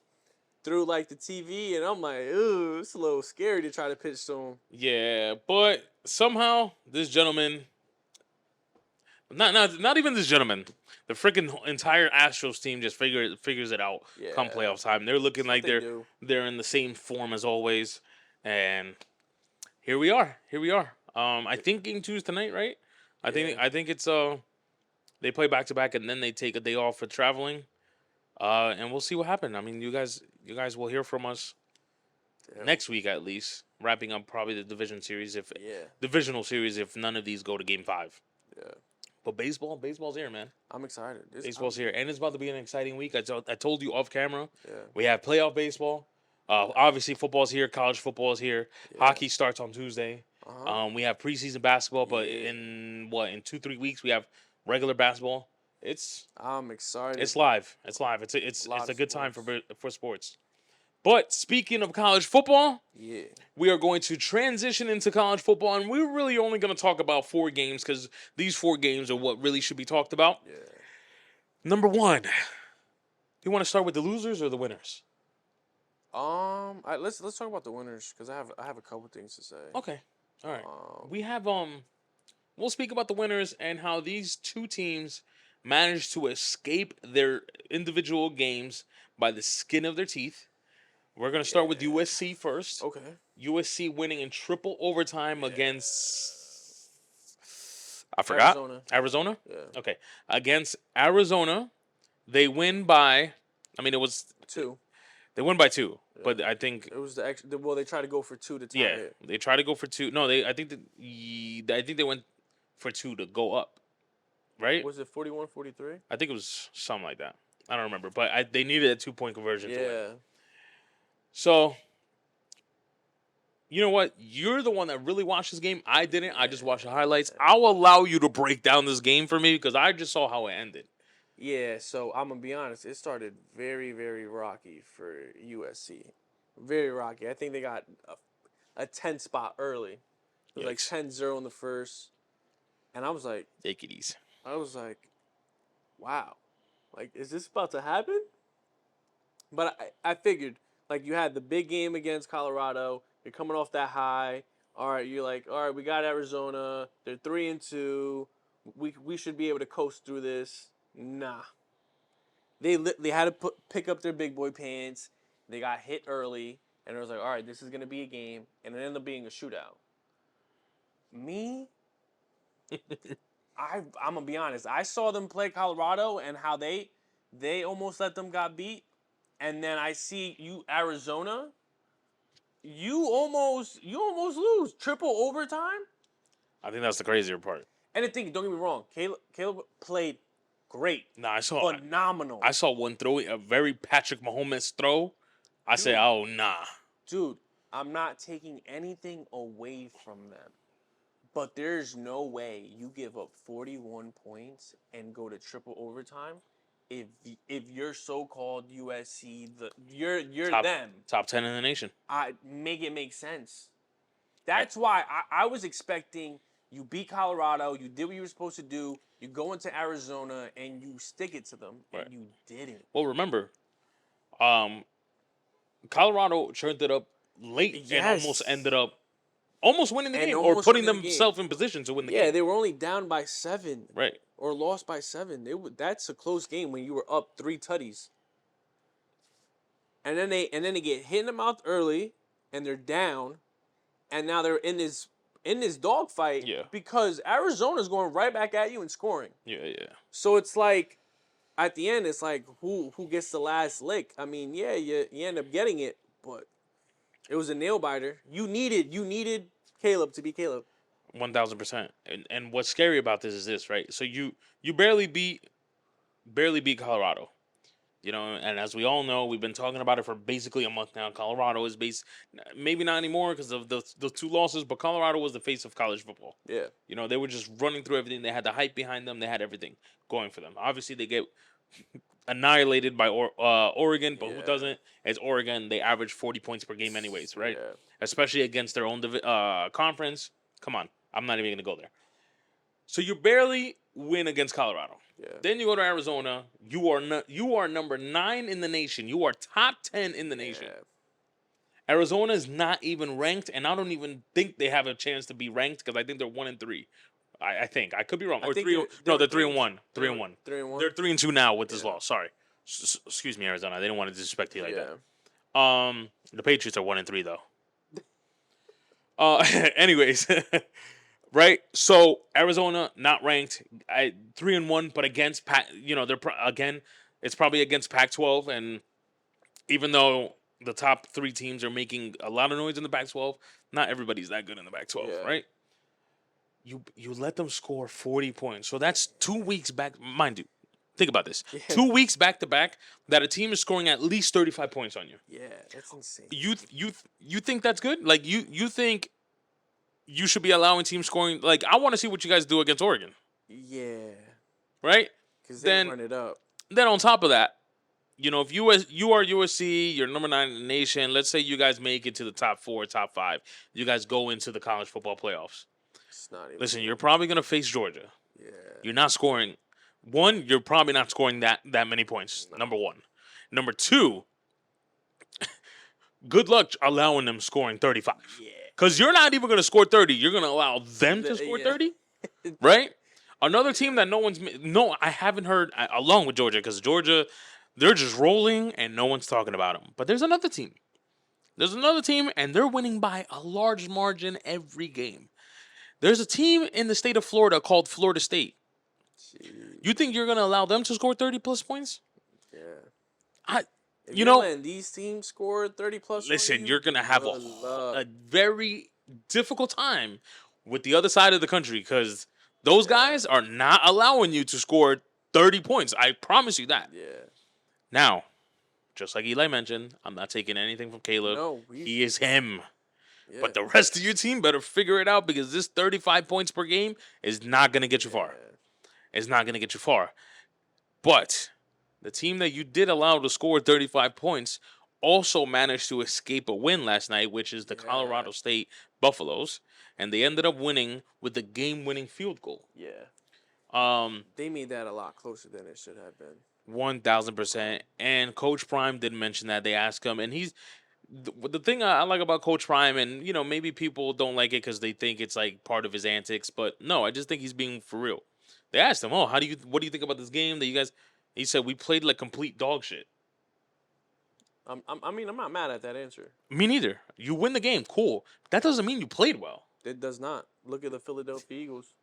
through, like, the TV, and I'm like, ooh, it's a little scary to try to pitch to him. Yeah, but somehow this gentleman, not even this gentleman, the freaking entire Astros team just figures it out come playoff time. They're looking like they're in the same form as always, and here we are. I think Game 2 is tonight, right? I think it's they play back to back and then they take a day off for traveling, and we'll see what happens. I mean, you guys will hear from us next week at least, wrapping up probably the divisional series if none of these go to Game 5. Yeah. But baseball's here, man. I'm excited. Baseball's here, and it's about to be an exciting week. I told you off camera. Yeah. We have playoff baseball. Obviously, football's here. College football is here. Yeah. Hockey starts on Tuesday. We have preseason basketball, but in 2-3 weeks we have regular basketball. I'm excited. It's live. It's a good time for sports. But speaking of college football, we are going to transition into college football, and we're really only going to talk about 4 games because these 4 games are what really should be talked about. Yeah. Number 1, do you want to start with the losers or the winners? Let's talk about the winners because I have a couple things to say. Okay, all right. We have we'll speak about the winners and how these 2 teams managed to escape their individual games by the skin of their teeth. We're going to start with USC first. Okay. USC winning in triple overtime against... I forgot. Arizona? Yeah. Okay. Against Arizona, they win by... I mean, it was... 2. They win by 2, but I think... It was the extra... Well, they tried to go for 2 to tie it. They tried to go for 2. No, I think they went for 2 to go up. Right? Was it 41-43? I think it was something like that. I don't remember, but they needed a 2-point conversion to win. Yeah. So, You know what? You're the one that really watched this game. I didn't. I just watched the highlights. I'll allow you to break down this game for me because I just saw how it ended. Yeah, so I'm gonna be honest. It started very, very rocky for USC. Very rocky. I think they got a 10 spot early. It was like Yikes. 10-0 in the first, and Take it easy. I was like, wow, like is this about to happen? But I figured like you had the big game against Colorado. You're coming off that high. All right, you're like, all right, we got Arizona. They're 3-2. We should be able to coast through this. Nah, they had to pick up their big boy pants. They got hit early, and it was like, all right, this is gonna be a game, and it ended up being a shootout. Me, I'm gonna be honest. I saw them play Colorado and how they almost let them got beat, and then I see you Arizona. You almost lose triple overtime. I think that's the crazier part. And the thing, don't get me wrong, Caleb played great, No, phenomenal. I saw one throw, a very Patrick Mahomes throw. I say, Dude. oh nah. Dude, I'm not taking anything away from them. But there's no way you give up 41 points and go to triple overtime if you're so-called USC, you're them. Top 10 in the nation. I make it make sense. That's why I was expecting you beat Colorado, you did what you were supposed to do, you go into Arizona and you stick it to them, and Right. you didn't. Well, remember, Colorado turned it up late and almost ended up winning the And game or almost putting winning the game. themselves in position to win the game. Yeah, they were only down by 7. Right. Or lost by 7. That's a close game when you were up 3 tutties. And then they get hit in the mouth early, and they're down, and now they're in this dogfight. Yeah. Because Arizona's going right back at you and scoring. Yeah. So it's like, at the end, it's like who gets the last lick. I mean, yeah, you end up getting it, but it was a nail biter. You needed Caleb to be Caleb. 1,000%. And what's scary about this is this, right? So you barely beat Colorado. You know, and as we all know, we've been talking about it for basically a month now. Colorado is maybe not anymore because of the 2 losses, but Colorado was the face of college football. Yeah. You know, they were just running through everything. They had the hype behind them. They had everything going for them. Obviously, they get annihilated by Oregon, but who doesn't? It's Oregon. They average 40 points per game anyways, right? Yeah. Especially against their own conference. Come on. I'm not even going to go there. So you barely win against Colorado. Yeah. Then you go to Arizona. You are number 9 in the nation. You are top 10 in the nation. Yeah. Arizona is not even ranked, and I don't even think they have a chance to be ranked because I think they're 1-3. I think I could be wrong. Or 3. No, they're 3-1. 3-1. 3-1. They're 3-2 now with this loss. Sorry. Excuse me, Arizona. They didn't want to disrespect you like that. The Patriots are 1-3 though. Anyways. Right, so Arizona not ranked, 3-1, but against they're again, it's probably against Pac-12, and even though the top 3 teams are making a lot of noise in the Pac-12, not everybody's that good in the Pac-12, right? You let them score 40 points, so that's 2 weeks back. Mind you, think about this: 2 weeks back to back that a team is scoring at least 35 points on you. Yeah, that's insane. You think that's good? Like you think you should be allowing teams scoring. Like, I want to see what you guys do against Oregon. Yeah. Right? Because they run it up. Then on top of that, you know, if you are USC, you're number 9 in the nation. Let's say you guys make it to the top 4, top 5. You guys go into the college football playoffs. It's not even. Listen, you're probably going to face Georgia. Yeah. You're not scoring. One, you're probably not scoring that many points. No. Number 1. Number 2, good luck allowing them scoring 35. Yeah. Because you're not even going to score 30. You're going to allow them to score 30? Right? Another team that I haven't heard, along with Georgia, because Georgia, they're just rolling and no one's talking about them. But there's another team. And they're winning by a large margin every game. There's a team in the state of Florida called Florida State. Jeez. You think you're going to allow them to score 30-plus points? Yeah. If you're letting these teams score 30-plus. Listen, you're going to have a very difficult time with the other side of the country because those guys are not allowing you to score 30 points. I promise you that. Yeah. Now, just like Eli mentioned, I'm not taking anything from Caleb. No, he is him. Yeah. But the rest of your team better figure it out because this 35 points per game is not going to get you far. Yeah. It's not going to get you far. But the team that you did allow to score 35 points also managed to escape a win last night, which is the Yeah. Colorado State Buffaloes. And they ended up winning with the game-winning field goal. Yeah. They made that a lot closer than it should have been. 1000%. And Coach Prime did mention that. They asked him, and he's the thing I like about Coach Prime, and maybe people don't like it because they think it's like part of his antics, but no, I just think he's being for real. They asked him, "Oh, what do you think about this game that you guys?" He said, "We played like complete dog shit." I mean, I'm not mad at that answer. Me neither. You win the game, cool. That doesn't mean you played well. It does not. Look at the Philadelphia Eagles.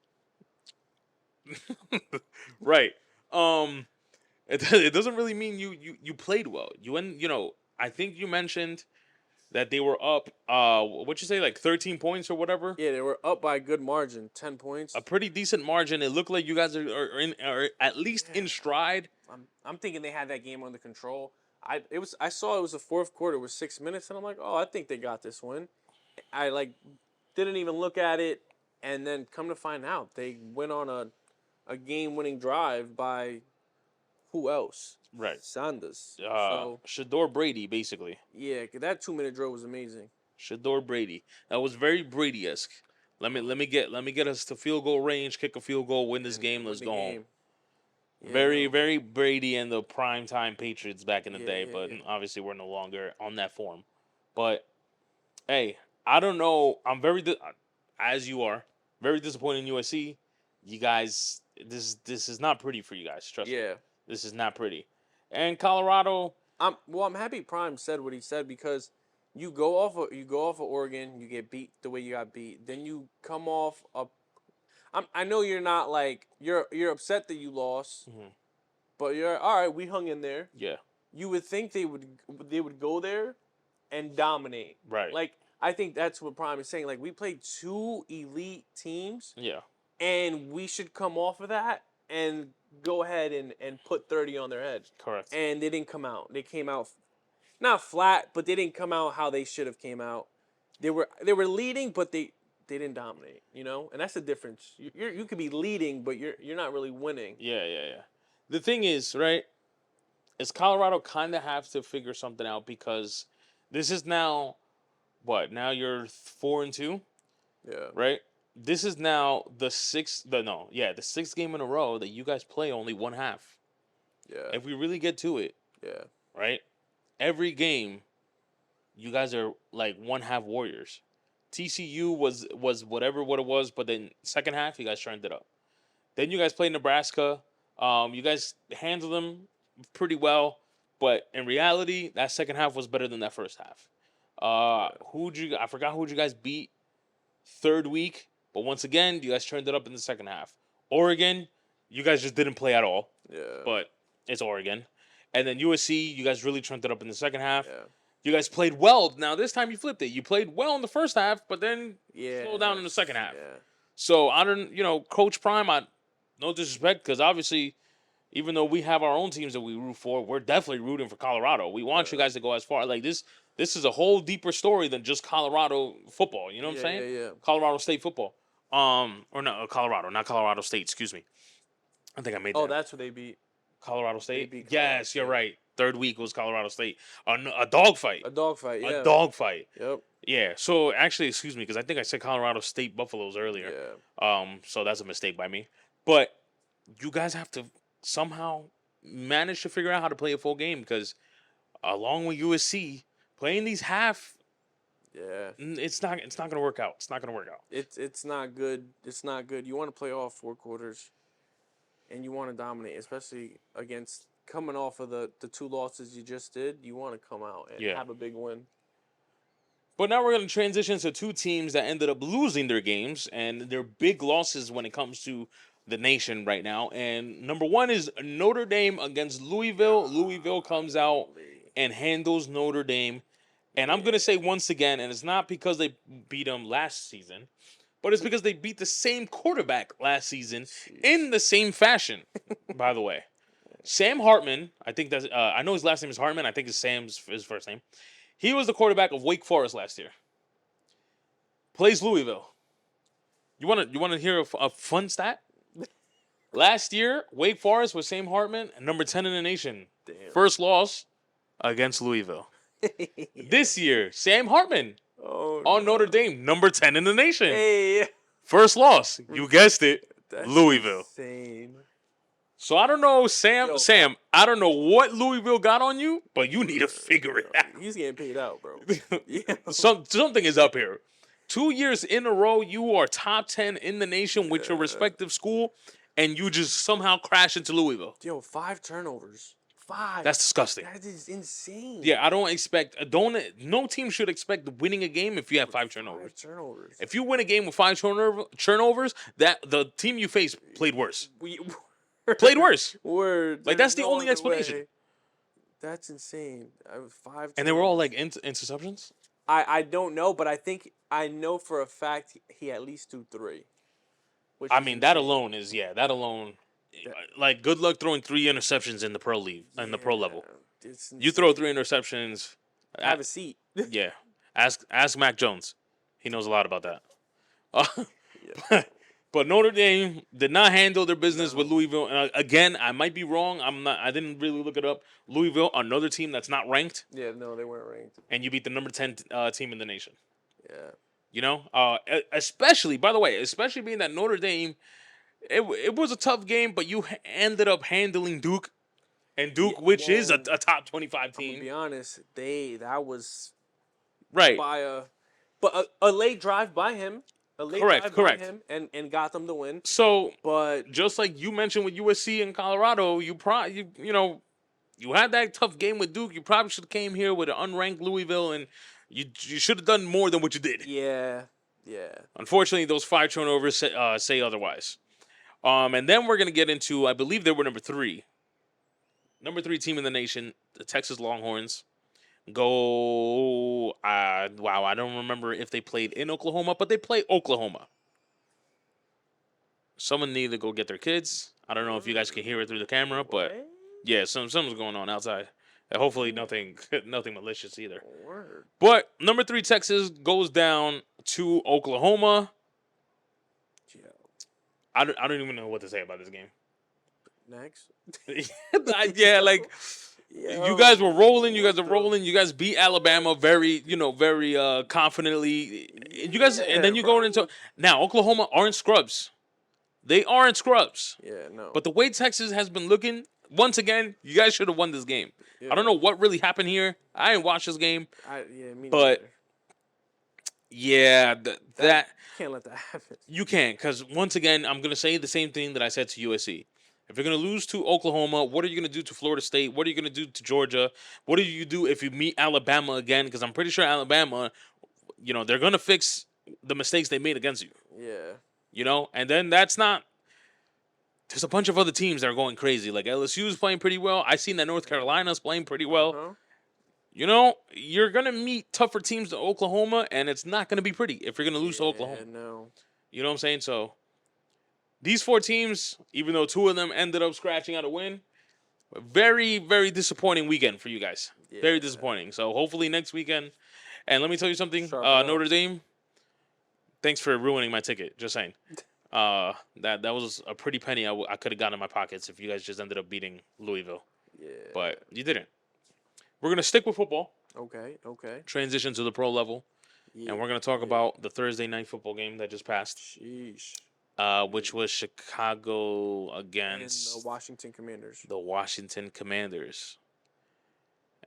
Right. It doesn't really mean you played well. I think you mentioned that they were up what'd you say, like 13 points or whatever? Yeah, they were up by a good margin, 10 points. A pretty decent margin. It looked like you guys are at least in stride. I'm thinking they had that game under control. I saw it was the fourth quarter with 6 minutes, and I'm like, oh, I think they got this win. I didn't even look at it, and then come to find out they went on a game-winning drive by who else? Right. Sanders. Shador Brady, basically. Yeah, that 2-minute drill was amazing. Shador Brady. That was very Brady-esque. Let me get us to field goal range, kick a field goal, win this game, let's go home. Yeah, Very, very Brady and the primetime Patriots back in the day, but yeah. obviously we're no longer on that form. But hey, I don't know. I'm as you are, very disappointed in USC. You guys, this is not pretty for you guys. Trust me. This is not pretty. And Colorado. I'm happy Prime said what he said because you go off of Oregon, you get beat the way you got beat, then you come off a. I know you're not you're upset that you lost, but you're all right. We hung in there. Yeah. You would think they would go there and dominate. Right. Like I think that's what Prime is saying. Like we played two elite teams. Yeah. And we should come off of that and go ahead and put 30 on their head. Correct. And they didn't come out. They came out not flat, but they didn't come out how they should have came out. They were leading, but they didn't dominate, And that's the difference. You could be leading, but you're not really winning. Yeah. The thing is, right, is Colorado kind of have to figure something out because this is now what? Now you're 4-2? Yeah. Right? This is now the sixth game in a row that you guys play only one half. Yeah. If we really get to it. Yeah. Right? Every game, you guys are like one half warriors. TCU was what it was, but then second half you guys turned it up. Then you guys played Nebraska. You guys handled them pretty well, but in reality, that second half was better than that first half. I forgot who'd you guys beat third week. But once again, you guys turned it up in the second half. Oregon, you guys just didn't play at all. Yeah. But it's Oregon. And then USC, you guys really turned it up in the second half. Yeah. You guys played well. Now, this time you flipped it. You played well in the first half, but then slowed down in the second half. Yeah. So, Coach Prime, no disrespect, because obviously, even though we have our own teams that we root for, we're definitely rooting for Colorado. We want you guys to go as far. Like, this is a whole deeper story than just Colorado football. You know what I'm saying? Yeah. Colorado State football. Or no, Colorado, not Colorado State. Excuse me. I think I made that. Oh, that's what they beat. Colorado State. They beat Colorado Yes, State. you're right. Third week was Colorado State. A dogfight. A dogfight. Yeah. A dogfight. Yep. Yeah. So actually, excuse me, because I think I said Colorado State Buffaloes earlier. Yeah. So that's a mistake by me. But you guys have to somehow manage to figure out how to play a full game because, along with USC, playing these half. Yeah. It's not going to work out. It's not going to work out. It's not good. It's not good. You want to play all four quarters, and you want to dominate, especially against coming off of the two losses you just did. You want to come out and have a big win. But now we're going to transition to two teams that ended up losing their games, and they're big losses when it comes to the nation right now. And number one is Notre Dame against Louisville. Louisville comes out and handles Notre Dame. And I'm going to say once again, and it's not because they beat them last season, but it's because they beat the same quarterback last season in the same fashion, by the way. Sam Hartman, I think that's, I know his last name is Hartman. I think it's Sam's his first name. He was the quarterback of Wake Forest last year. plays Louisville. You want to hear a fun stat? Last year, Wake Forest with Sam Hartman, number 10 in the nation. Damn. First loss against Louisville. This year, Sam Hartman on Notre Dame, number 10 in the nation. Hey, First loss. You guessed it. that's Louisville. insane. So I don't know, Sam. Yo, Sam, I don't know what Louisville got on you, but you need to figure it out. He's getting paid out, bro. Yeah. Something is up here. 2 years in a row, you are top 10 in the nation with your respective school, and you just somehow crash into Louisville. Yo, 5 turnovers. 5. That's disgusting. That is insane. Yeah, I don't expect. No team should expect winning a game if you have 5 turnovers. 5 turnovers. If you win a game with 5 turnovers, that the team you face played worse. Played worse. Word. Like, that's the no only other explanation. way. That's insane. 5 And they were all like turnovers. interceptions. I don't know, but I know for a fact he at least threw 3. Which I is mean, that insane. alone is that alone. Like, good luck throwing 3 interceptions in the pro league in the pro level. It's You throw 3 interceptions. have a seat. Yeah, ask Mac Jones. He knows a lot about that. But Notre Dame did not handle their business with Louisville. Again, I might be wrong. I didn't really look it up. Louisville, another team that's not ranked, Yeah, no, they weren't ranked. and you beat the number 10 team in the nation. Yeah. You know, especially, by the way, especially being that Notre Dame, it was a tough game, but you ended up handling Duke, and Duke, which is a top 25 team. I'm gonna be honest, that was Right. by a late drive by him. A late drive by him and got them the win. So, But just like you mentioned with USC and Colorado, you had that tough game with Duke. You probably should have came here with an unranked Louisville, and you should have done more than what you did. yeah. Unfortunately, those 5 turnovers say otherwise. And then we're gonna get into, I believe they were number 3 team in the nation, the Texas Longhorns. Wow, I don't remember if they played in Oklahoma, but they play Oklahoma. Someone need to go get their kids. I don't know if you guys can hear it through the camera, but yeah, something's going on outside. Hopefully nothing malicious either. Word. But number 3 Texas goes down to Oklahoma. I don't even know what to say about this game. Next. Yeah, like you guys were rolling. You guys are rolling. You guys beat Alabama very confidently. You guys, and then you go into now Oklahoma aren't scrubs. They aren't scrubs. Yeah, no. But the way Texas has been looking, once again, you guys should have won this game. Yeah. I don't know what really happened here. I didn't watch this game. Me but neither. Yeah, that can't let that happen. You can't, because once again, I'm gonna say the same thing that I said to USC. If you're gonna lose to Oklahoma, what are you gonna do to Florida State? What are you gonna do to Georgia? What do you do if you meet Alabama again? Because I'm pretty sure Alabama, they're gonna fix the mistakes they made against you. Yeah. And then that's not. There's a bunch of other teams that are going crazy. Like LSU's playing pretty well. I seen that North Carolina's playing pretty well. Uh-huh. You're gonna meet tougher teams than Oklahoma, and it's not gonna be pretty if you're gonna lose to Oklahoma. No. You know what I'm saying? So these 4 teams, even though 2 of them ended up scratching out a win, very, very disappointing weekend for you guys. Yeah. Very disappointing. So hopefully next weekend. And let me tell you something, Notre Dame. Thanks for ruining my ticket. Just saying. That was a pretty penny I could have gotten in my pockets if you guys just ended up beating Louisville. Yeah. But you didn't. We're gonna stick with football. Okay. Transition to the pro level. Yeah. And we're gonna talk about the Thursday night football game that just passed. Sheesh. Which was Chicago against the Washington Commanders. The Washington Commanders.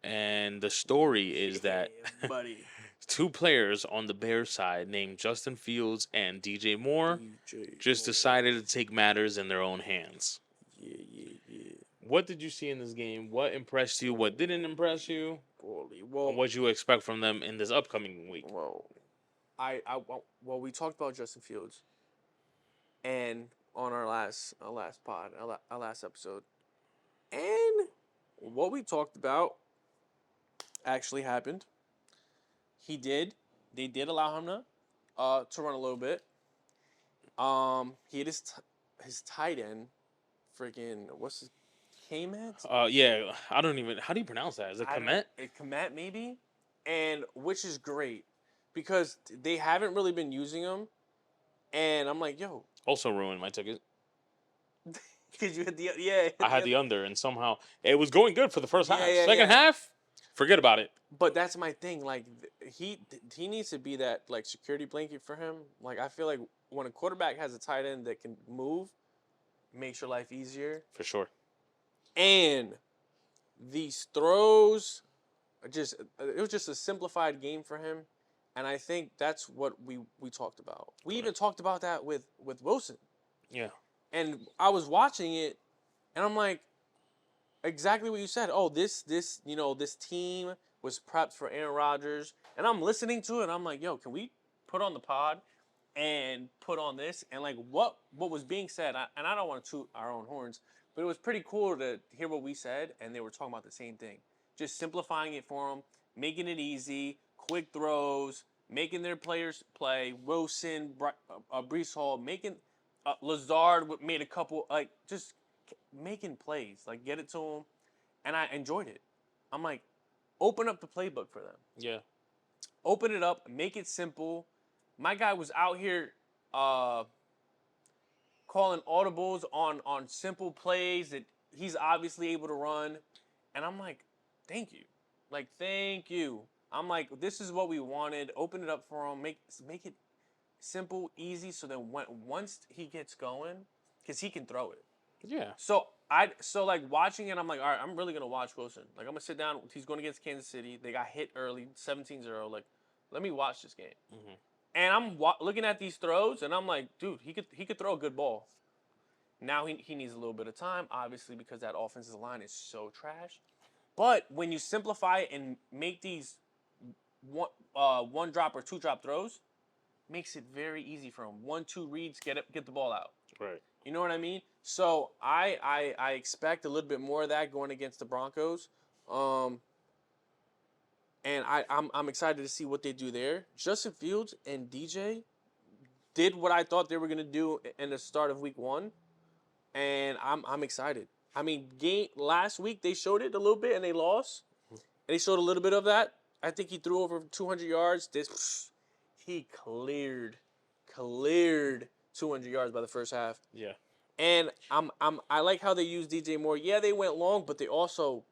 And the story is that buddy. 2 players on the Bears side named Justin Fields and DJ Moore just decided to take matters in their own hands. Yeah. What did you see in this game? What impressed you? What didn't impress you? Well, what you expect from them in this upcoming week? Well, we talked about Justin Fields, and on our last episode, and what we talked about actually happened. They did allow him to run a little bit. He had his tight end, freaking what's his Kmet? Yeah, I don't even. How do you pronounce that? Is it Kmet? Kmet maybe, and which is great because they haven't really been using him, and I'm like, yo, Also ruined my ticket. because you hit the I had the under, and somehow it was going good for the first half. Yeah. Second half, forget about it. But that's my thing. Like he needs to be that like security blanket for him. Like I feel like when a quarterback has a tight end that can move, makes your life easier. For sure. And these throws, just it was just a simplified game for him, and I think that's what we talked about. We even talked about that with Wilson. Yeah. And I was watching it, and I'm like, exactly what you said. Oh, this team was prepped for Aaron Rodgers, and I'm listening to it. And I'm like, yo, can we put on the pod and put on this and like what was being said? And I don't want to toot our own horns, but it was pretty cool to hear what we said, and they were talking about the same thing, just simplifying it for them, making it easy, quick throws, making their players play. Wilson, Brees Hall, making Lazard made a couple like just making plays, like get it to him, and I enjoyed it. I'm like, open up the playbook for them. Yeah. Open it up, make it simple. My guy was out here calling audibles on simple plays that he's obviously able to run, and I'm like, thank you, like thank you. I'm like, this is what we wanted. Open it up for him, make it simple, easy, so that once he gets going, because he can throw it. Yeah. So like watching it, I'm like, all right, I'm really gonna watch Wilson. Like I'm gonna sit down. He's going against Kansas City. They got hit early, 17-0. Like, let me watch this game. Mm-hmm. And I'm looking at these throws, and I'm like, dude, he could throw a good ball. Now he needs a little bit of time, obviously, because that offensive line is so trash. But when you simplify it and make these one drop or two drop throws, makes it very easy for him. 1-2 reads, get the ball out. Right. You know what I mean? So I expect a little bit more of that going against the Broncos. And I'm excited to see what they do there. Justin Fields and DJ did what I thought they were gonna do in the start of week 1. And I'm excited. I mean, last week they showed it a little bit and they lost. And they showed a little bit of that. I think he threw over 200 yards. He cleared 200 yards by the first half. Yeah. And I like how they use DJ Moore. Yeah, they went long, but they also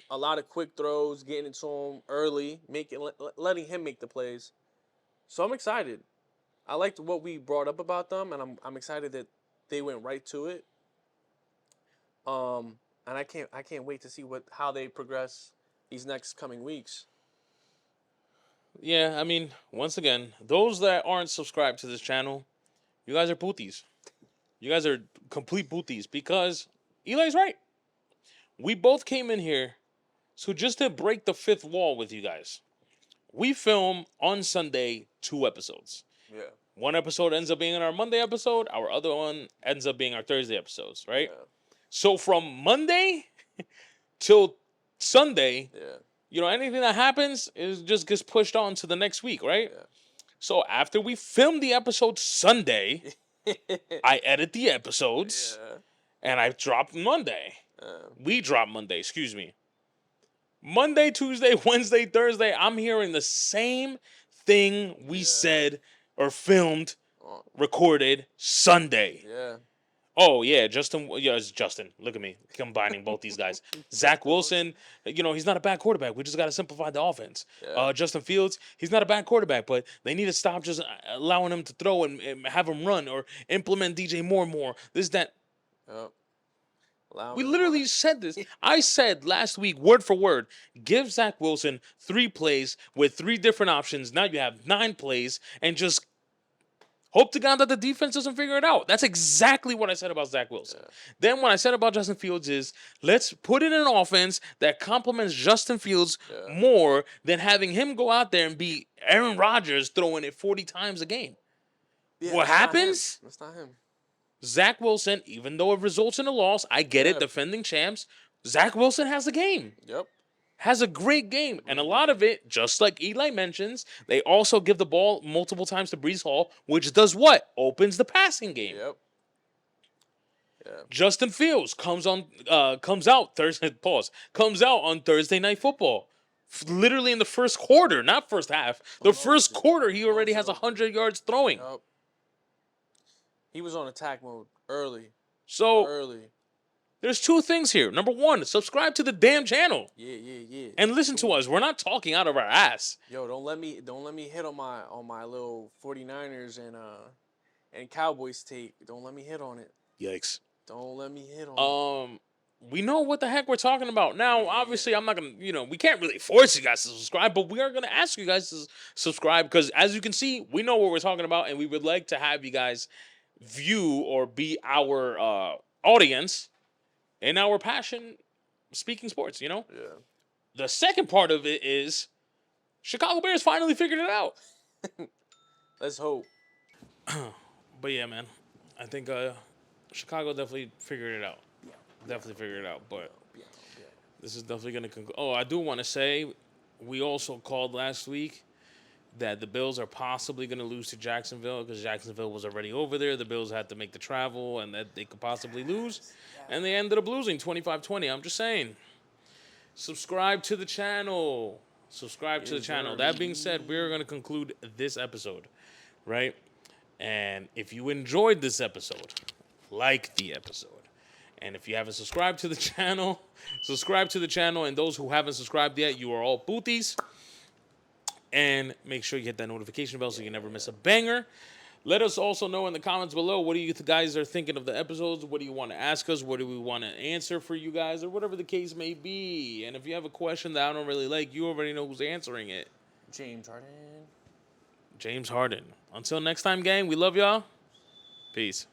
a lot of quick throws, getting it to him early, letting him make the plays. So I'm excited. I liked what we brought up about them, and I'm excited that they went right to it. And I can't wait to see how they progress these next coming weeks. Yeah, I mean, once again, those that aren't subscribed to this channel, you guys are booties. You guys are complete booties because Eli's right. We both came in here, so just to break the fifth wall with you guys, we film on Sunday 2 episodes. Yeah. One episode ends up being our Monday episode. Our other one ends up being our Thursday episodes, right? Yeah. So from Monday till Sunday, yeah. Anything that happens is just gets pushed on to the next week, right? Yeah. So after we film the episode Sunday, I edit the episodes, and I drop Monday. We drop Monday, excuse me. Monday, Tuesday, Wednesday, Thursday, I'm hearing the same thing we said or filmed, recorded Sunday. Yeah. Oh, yeah, Justin. Yeah, it's Justin. Look at me combining both these guys. Zach Wilson, he's not a bad quarterback. We just got to simplify the offense. Yeah. Justin Fields, he's not a bad quarterback, but they need to stop just allowing him to throw and have him run or implement DJ more. This, that. Yep. We literally said this. I said last week, word for word, give Zach Wilson 3 plays with 3 different options. Now you have 9 plays and just hope to God that the defense doesn't figure it out. That's exactly what I said about Zach Wilson. Yeah. Then what I said about Justin Fields is, let's put in an offense that complements Justin Fields more than having him go out there and be Aaron Rodgers throwing it 40 times a game. Yeah, what happens? That's not him. Zach Wilson, even though it results in a loss, I get it, defending champs, Zach Wilson has a game. Yep. Has a great game. And a lot of it, just like Eli mentions, they also give the ball multiple times to Brees Hall, which does what? Opens the passing game. Yep. Yeah. Justin Fields comes out on Thursday Night Football. Literally in the first quarter, not first half. The first quarter, he already has 100 yards throwing. Yep. He was on attack mode early. So there's two things here. Number one, subscribe to the damn channel. Yeah. And listen to us. We're not talking out of our ass. Yo, don't let me hit on my little 49ers and Cowboys take. Don't let me hit on it. Yikes. Don't let me hit on it. We know what the heck we're talking about. Now, obviously, I'm not going to, we can't really force you guys to subscribe, but we are going to ask you guys to subscribe because, as you can see, we know what we're talking about, and we would like to have you guys view or be our audience in our passion speaking sports, Yeah. The second part of it is Chicago Bears finally figured it out. Let's hope. But yeah, man, I think Chicago definitely figured it out. Definitely figured it out, but this is definitely going to conclude. Oh, I do want to say, we also called last week that the Bills are possibly going to lose to Jacksonville because Jacksonville was already over there. The Bills had to make the travel and that they could possibly lose. And they ended up losing 25-20. I'm just saying. Subscribe to the channel. Subscribe to the channel. That being said, we're going to conclude this episode, right? And if you enjoyed this episode, like the episode. And if you haven't subscribed to the channel, subscribe to the channel. And those who haven't subscribed yet, you are all booties. And make sure you hit that notification bell so you never miss a banger. Let us also know in the comments below, what do you guys are thinking of the episodes? What do you want to ask us? What do we want to answer for you guys? Or whatever the case may be. And if you have a question that I don't really like, you already know who's answering it. James Harden. Until next time, gang, we love y'all. Peace.